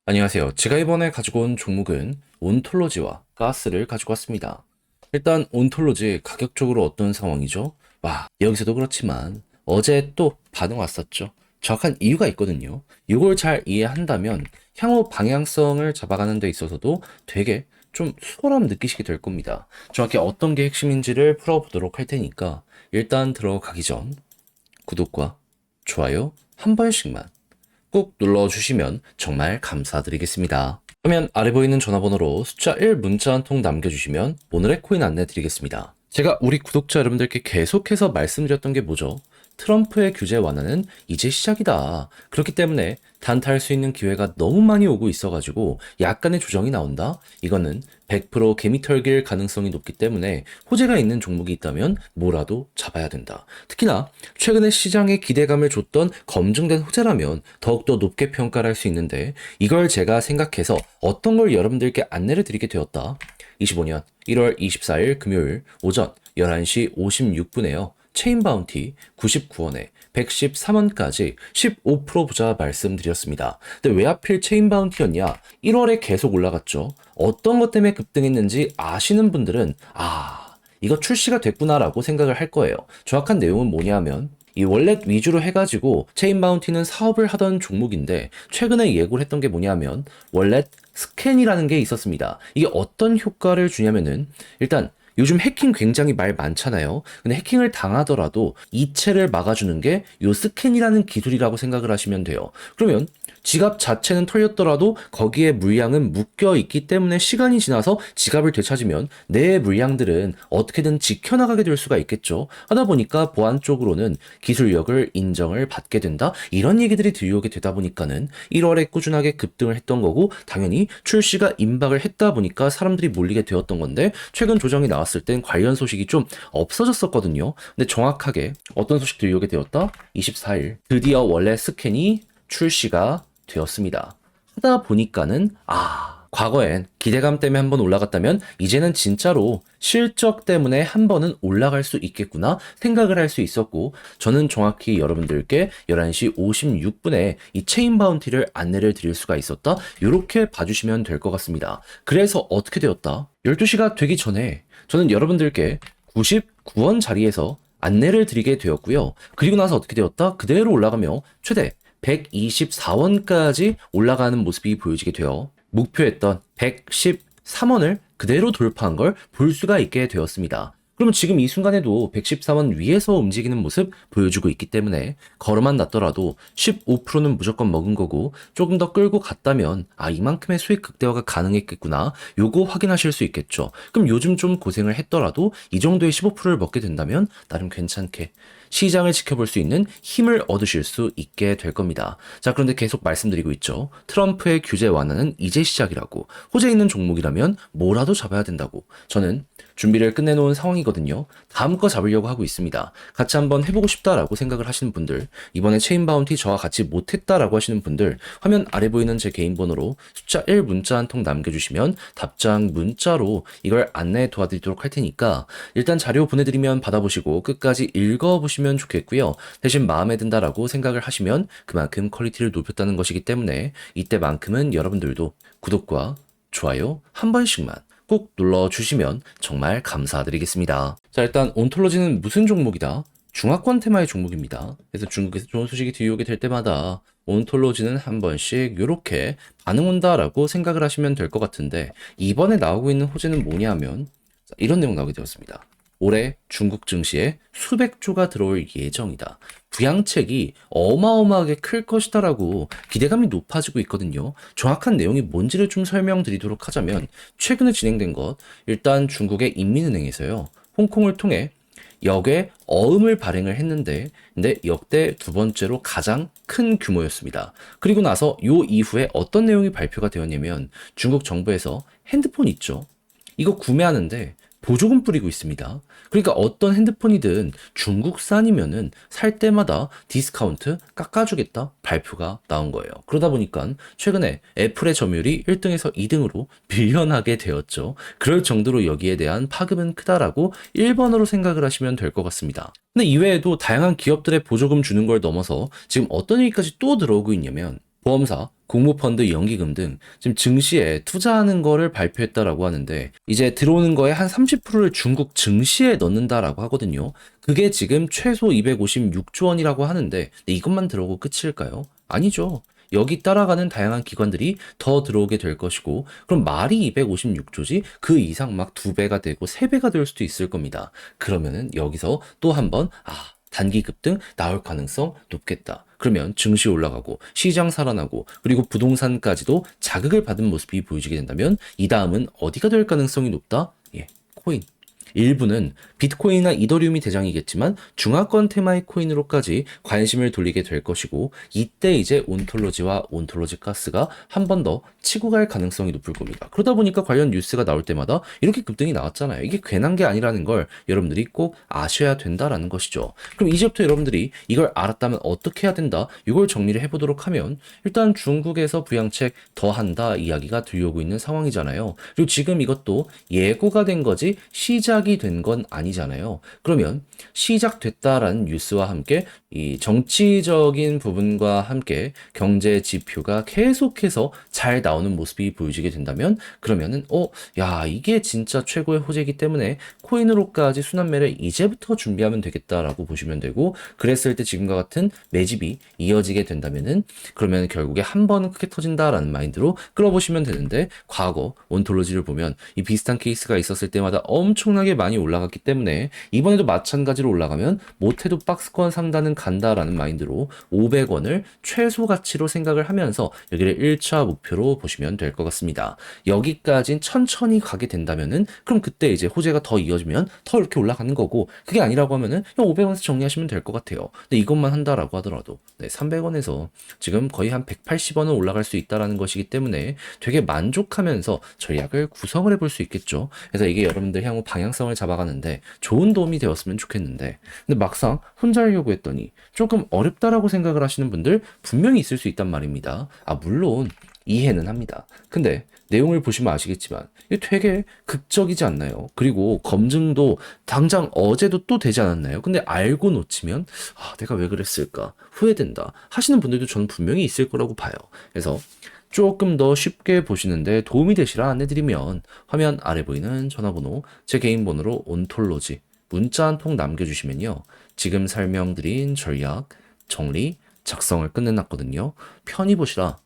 안녕하세요. 제가 이번에 가지고 온 종목은 온톨로지와 가스를 가지고 왔습니다. 일단 온톨로지 가격적으로 어떤 상황이죠? 와, 여기서도 그렇지만 어제 또 반응 왔었죠. 정확한 이유가 있거든요. 이걸 잘 이해한다면 향후 방향성을 잡아가는 데 있어서도 되게 좀 수월함 느끼시게 될 겁니다. 정확히 어떤 게 핵심인지를 풀어보도록 할 테니까 일단 들어가기 전 구독과 좋아요 한 번씩만 꾹 눌러주시면 정말 감사드리겠습니다. 그러면 아래 보이는 전화번호로 숫자 1 문자 한 통 남겨주시면 오늘의 코인 안내 드리겠습니다. 제가 우리 구독자 여러분들께 계속해서 말씀드렸던 게 뭐죠? 트럼프의 규제 완화는 이제 시작이다. 그렇기 때문에 단타할 수 있는 기회가 너무 많이 오고 있어가지고 약간의 조정이 나온다? 이거는 100% 개미 털길 가능성이 높기 때문에 호재가 있는 종목이 있다면 뭐라도 잡아야 된다. 특히나 최근에 시장에 기대감을 줬던 검증된 호재라면 더욱더 높게 평가를 할 수 있는데 이걸 제가 생각해서 어떤 걸 여러분들께 안내를 드리게 되었다. 25년 1월 24일 금요일 오전 11시 56분에요. 체인 바운티 99원에 113원까지 15% 부자 말씀드렸습니다. 근데 왜 하필 체인 바운티였냐? 1월에 계속 올라갔죠. 어떤 것 때문에 급등했는지 아시는 분들은 이거 출시가 됐구나라고 생각을 할 거예요. 정확한 내용은 뭐냐면 이 월렛 위주로 해가지고 체인 바운티는 사업을 하던 종목인데 최근에 예고를 했던 게 뭐냐면 월렛 스캔이라는 게 있었습니다. 이게 어떤 효과를 주냐면은 일단 요즘 해킹 굉장히 말 많잖아요. 근데 해킹을 당하더라도 이체를 막아주는 게 요 스캔이라는 기술이라고 생각을 하시면 돼요. 그러면 지갑 자체는 털렸더라도 거기에 물량은 묶여 있기 때문에 시간이 지나서 지갑을 되찾으면 내 물량들은 어떻게든 지켜나가게 될 수가 있겠죠. 하다 보니까 보안 쪽으로는 기술력을 인정을 받게 된다. 이런 얘기들이 들려오게 되다 보니까는 1월에 꾸준하게 급등을 했던 거고 당연히 출시가 임박을 했다 보니까 사람들이 몰리게 되었던 건데 최근 조정이 나왔을 땐 관련 소식이 좀 없어졌었거든요. 근데 정확하게 어떤 소식 들려오게 되었다? 24일 드디어 원래 스캔이 출시가 되었습니다. 하다 보니까는 과거엔 기대감 때문에 한번 올라갔다면 이제는 진짜로 실적 때문에 한 번은 올라갈 수 있겠구나 생각을 할 수 있었고 저는 정확히 여러분들께 11시 56분에 이 체인 바운티를 안내를 드릴 수가 있었다. 이렇게 봐주시면 될 것 같습니다. 그래서 어떻게 되었다? 12시가 되기 전에 저는 여러분들께 99원 자리에서 안내를 드리게 되었고요. 그리고 나서 어떻게 되었다? 그대로 올라가며 최대 124원까지 올라가는 모습이 보여지게 되어 목표했던 113원을 그대로 돌파한 걸 볼 수가 있게 되었습니다. 그러면 지금 이 순간에도 114원 위에서 움직이는 모습 보여주고 있기 때문에 걸어만 놨더라도 15%는 무조건 먹은 거고 조금 더 끌고 갔다면 이만큼의 수익 극대화가 가능했겠구나 요거 확인하실 수 있겠죠. 그럼 요즘 좀 고생을 했더라도 이 정도의 15%를 먹게 된다면 나름 괜찮게 시장을 지켜볼 수 있는 힘을 얻으실 수 있게 될 겁니다. 자, 그런데 계속 말씀드리고 있죠. 트럼프의 규제 완화는 이제 시작이라고. 호재 있는 종목이라면 뭐라도 잡아야 된다고. 저는 준비를 끝내놓은 상황이거든요. 다음 거 잡으려고 하고 있습니다. 같이 한번 해보고 싶다라고 생각을 하시는 분들, 이번에 체인 바운티 저와 같이 못했다라고 하시는 분들, 화면 아래 보이는 제 개인 번호로 숫자 1 문자 한 통 남겨주시면 답장 문자로 이걸 안내 도와드리도록 할 테니까 일단 자료 보내드리면 받아보시고 끝까지 읽어보시면 좋겠고요. 대신 마음에 든다라고 생각을 하시면 그만큼 퀄리티를 높였다는 것이기 때문에 이때만큼은 여러분들도 구독과 좋아요 한 번씩만 꼭 눌러주시면 정말 감사드리겠습니다. 자, 일단 온톨로지는 무슨 종목이다? 중화권 테마의 종목입니다. 그래서 중국에서 좋은 소식이 들려오게 될 때마다 온톨로지는 한 번씩 이렇게 반응 온다라고 생각을 하시면 될 것 같은데 이번에 나오고 있는 호재는 뭐냐면 이런 내용 나오게 되었습니다. 올해 중국 증시에 수백 조가 들어올 예정이다. 부양책이 어마어마하게 클 것이다라고 기대감이 높아지고 있거든요. 정확한 내용이 뭔지를 좀 설명드리도록 하자면 최근에 진행된 것 일단 중국의 인민은행에서요. 홍콩을 통해 역에 어음을 발행을 했는데 근데 역대 두 번째로 가장 큰 규모였습니다. 그리고 나서 요 이후에 어떤 내용이 발표가 되었냐면 중국 정부에서 핸드폰 있죠. 이거 구매하는데 보조금 뿌리고 있습니다. 그러니까 어떤 핸드폰이든 중국산이면은 살 때마다 디스카운트 깎아주겠다 발표가 나온 거예요. 그러다 보니까 최근에 애플의 점유율이 1등에서 2등으로 밀려나게 되었죠. 그럴 정도로 여기에 대한 파급은 크다라고 1번으로 생각을 하시면 될 것 같습니다. 근데 이외에도 다양한 기업들의 보조금 주는 걸 넘어서 지금 어떤 얘기까지 또 들어오고 있냐면 보험사 공모펀드, 연기금 등 지금 증시에 투자하는 거를 발표했다라고 하는데 이제 들어오는 거에 한 30%를 중국 증시에 넣는다라고 하거든요. 그게 지금 최소 256조 원이라고 하는데 이것만 들어오고 끝일까요? 아니죠. 여기 따라가는 다양한 기관들이 더 들어오게 될 것이고 그럼 말이 256조지 그 이상 막 2배가 되고 3배가 될 수도 있을 겁니다. 그러면은 여기서 또 한번 단기 급등 나올 가능성 높겠다. 그러면 증시 올라가고 시장 살아나고 그리고 부동산까지도 자극을 받은 모습이 보여지게 된다면 이 다음은 어디가 될 가능성이 높다? 예, 코인. 일부는 비트코인이나 이더리움이 대장이겠지만 중화권 테마의 코인으로까지 관심을 돌리게 될 것이고 이때 이제 온톨로지와 온톨로지 가스가 한 번 더 치고 갈 가능성이 높을 겁니다. 그러다 보니까 관련 뉴스가 나올 때마다 이렇게 급등이 나왔잖아요. 이게 괜한 게 아니라는 걸 여러분들이 꼭 아셔야 된다라는 것이죠. 그럼 이제부터 여러분들이 이걸 알았다면 어떻게 해야 된다? 이걸 정리를 해보도록 하면 일단 중국에서 부양책 더 한다 이야기가 들려오고 있는 상황이잖아요. 그리고 지금 이것도 예고가 된 거지 시작이 된 건 아니잖아요. 그러면 시작됐다라는 뉴스와 함께 이 정치적인 부분과 함께 경제 지표가 계속해서 잘 나오는 모습이 보여지게 된다면 그러면은 야 이게 진짜 최고의 호재이기 때문에 코인으로까지 순환매를 이제부터 준비하면 되겠다라고 보시면 되고 그랬을 때 지금과 같은 매집이 이어지게 된다면은 그러면 결국에 한 번은 크게 터진다라는 마인드로 끌어보시면 되는데 과거 온톨로지를 보면 이 비슷한 케이스가 있었을 때마다 엄청나게 많이 올라갔기 때문에 이번에도 마찬가지로 올라가면 못해도 박스권 상단은 간다라는 마인드로 500원을 최소 가치로 생각을 하면서 여기를 1차 목표로 보시면 될 것 같습니다. 여기까진 천천히 가게 된다면은 그럼 그때 이제 호재가 더 이어지면 더 이렇게 올라가는 거고 그게 아니라고 하면은 500원에서 정리하시면 될 것 같아요. 근데 이것만 한다라고 하더라도 300원에서 지금 거의 한 180원은 올라갈 수 있다라는 것이기 때문에 되게 만족하면서 전략을 구성을 해볼 수 있겠죠. 그래서 이게 여러분들 향후 방향성을 잡아가는데 좋은 도움이 되었으면 좋겠는데 근데 막상 혼자 하려고 했더니 조금 어렵다라고 생각을 하시는 분들 분명히 있을 수 있단 말입니다. 물론 이해는 합니다. 근데 내용을 보시면 아시겠지만 이게 되게 극적이지 않나요? 그리고 검증도 당장 어제도 또 되지 않았나요? 근데 알고 놓치면 내가 왜 그랬을까? 후회된다 하시는 분들도 저는 분명히 있을 거라고 봐요. 그래서 조금 더 쉽게 보시는데 도움이 되시라 안내드리면 화면 아래 보이는 전화번호 제 개인 번호로 온톨로지 문자 한 통 남겨주시면요. 지금 설명드린 전략, 정리, 작성을 끝내놨거든요. 편히 보시라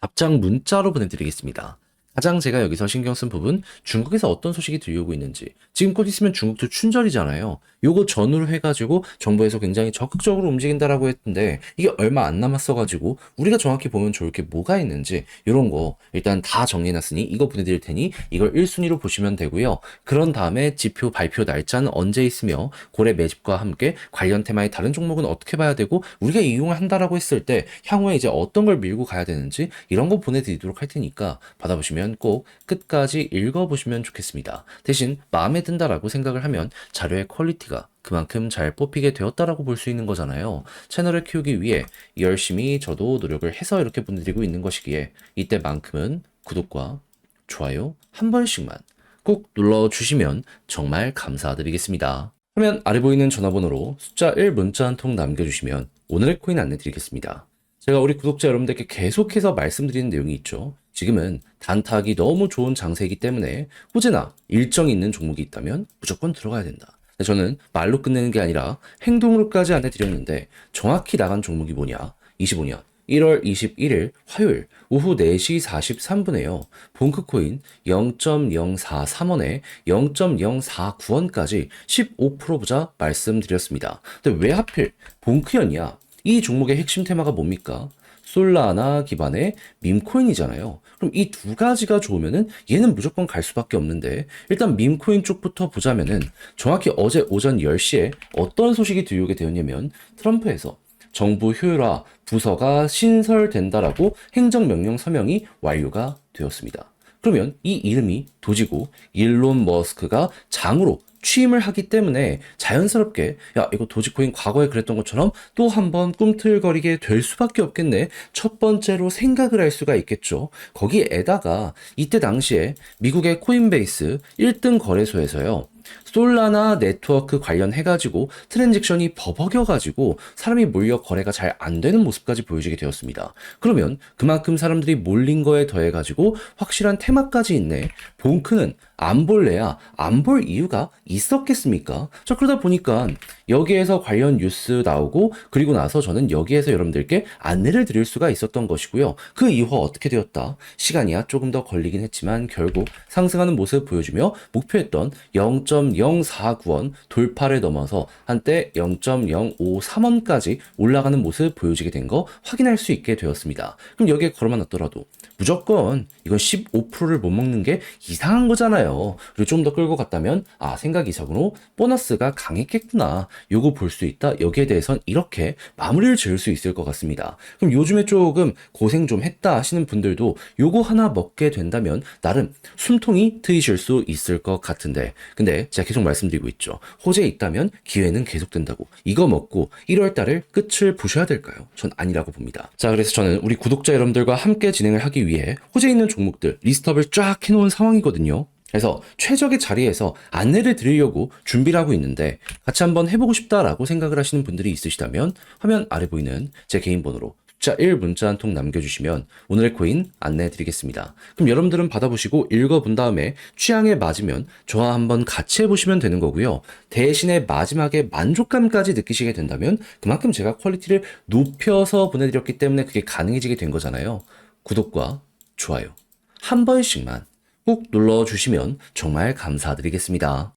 답장 문자로 보내드리겠습니다. 가장 제가 여기서 신경 쓴 부분 중국에서 어떤 소식이 들려오고 있는지 지금 곧 있으면 중국도 춘절이잖아요. 요거 전후로 해가지고 정부에서 굉장히 적극적으로 움직인다라고 했는데 이게 얼마 안 남았어가지고 우리가 정확히 보면 좋을 게 뭐가 있는지 이런 거 일단 다 정리해놨으니 이거 보내드릴 테니 이걸 1순위로 보시면 되고요. 그런 다음에 지표 발표 날짜는 언제 있으며 고래 매집과 함께 관련 테마의 다른 종목은 어떻게 봐야 되고 우리가 이용을 한다라고 했을 때 향후에 이제 어떤 걸 밀고 가야 되는지 이런 거 보내드리도록 할 테니까 받아보시면 꼭 끝까지 읽어보시면 좋겠습니다. 대신 마음에 든다라고 생각을 하면 자료의 퀄리티가 그만큼 잘 뽑히게 되었다라고 볼 수 있는 거잖아요. 채널을 키우기 위해 열심히 저도 노력을 해서 이렇게 보내드리고 있는 것이기에 이때만큼은 구독과 좋아요 한 번씩만 꼭 눌러주시면 정말 감사드리겠습니다. 화면 아래 보이는 전화번호로 숫자 1 문자 한 통 남겨주시면 오늘의 코인 안내드리겠습니다. 제가 우리 구독자 여러분들께 계속해서 말씀드리는 내용이 있죠. 지금은 단타하기 너무 좋은 장세이기 때문에 호재나 일정이 있는 종목이 있다면 무조건 들어가야 된다. 저는 말로 끝내는 게 아니라 행동으로까지 안내드렸는데 정확히 나간 종목이 뭐냐? 25년 1월 21일 화요일 오후 4시 43분에요. 봉크코인 0.043원에 0.049원까지 15% 보자 말씀드렸습니다. 근데 왜 하필 봉크연이야? 이 종목의 핵심 테마가 뭡니까? 솔라나 기반의 밈코인이잖아요. 그럼 이 두 가지가 좋으면은 얘는 무조건 갈 수밖에 없는데 일단 밈코인 쪽부터 보자면은 정확히 어제 오전 10시에 어떤 소식이 들려오게 되었냐면 트럼프에서 정부 효율화 부서가 신설된다라고 행정명령 서명이 완료가 되었습니다. 그러면 이 이름이 도지고 일론 머스크가 장으로 취임을 하기 때문에 자연스럽게 이거 도지코인 과거에 그랬던 것처럼 또 한번 꿈틀거리게 될 수밖에 없겠네. 첫 번째로 생각을 할 수가 있겠죠. 거기에다가 이때 당시에 미국의 코인베이스 1등 거래소에서요. 솔라나 네트워크 관련해가지고 트랜잭션이 버벅여가지고 사람이 몰려 거래가 잘 안 되는 모습까지 보여지게 되었습니다. 그러면 그만큼 사람들이 몰린 거에 더해가지고 확실한 테마까지 있네. 봉크는 안 볼래야 안 볼 이유가 있었겠습니까? 자, 그러다 보니까 여기에서 관련 뉴스 나오고 그리고 나서 저는 여기에서 여러분들께 안내를 드릴 수가 있었던 것이고요. 그 이후가 어떻게 되었다? 시간이야 조금 더 걸리긴 했지만 결국 상승하는 모습 보여주며 목표했던 0.049원 돌파를 넘어서 한때 0.053원까지 올라가는 모습 보여지게 된 거 확인할 수 있게 되었습니다. 그럼 여기에 걸어만 놨더라도 무조건 이건 15%를 못 먹는 게 이상한 거잖아요. 그리고 좀 더 끌고 갔다면 생각 이상으로 보너스가 강했겠구나. 요거 볼 수 있다. 여기에 대해선 이렇게 마무리를 지을 수 있을 것 같습니다. 그럼 요즘에 조금 고생 좀 했다 하시는 분들도 요거 하나 먹게 된다면 나름 숨통이 트이실 수 있을 것 같은데, 근데 제가 계속 말씀드리고 있죠. 호재 있다면 기회는 계속된다고. 이거 먹고 1월 달을 끝을 보셔야 될까요? 전 아니라고 봅니다. 자, 그래서 저는 우리 구독자 여러분들과 함께 진행을 하기 위해 호재 있는 종목들 리스트업을 쫙 해놓은 상황이거든요. 그래서 최적의 자리에서 안내를 드리려고 준비를 하고 있는데 같이 한번 해보고 싶다라고 생각을 하시는 분들이 있으시다면 화면 아래 보이는 제 개인 번호로 숫자 1 문자 한 통 남겨주시면 오늘의 코인 안내해 드리겠습니다. 그럼 여러분들은 받아보시고 읽어본 다음에 취향에 맞으면 저와 한번 같이 해보시면 되는 거고요. 대신에 마지막에 만족감까지 느끼시게 된다면 그만큼 제가 퀄리티를 높여서 보내드렸기 때문에 그게 가능해지게 된 거잖아요. 구독과 좋아요 한 번씩만 꼭 눌러주시면 정말 감사드리겠습니다.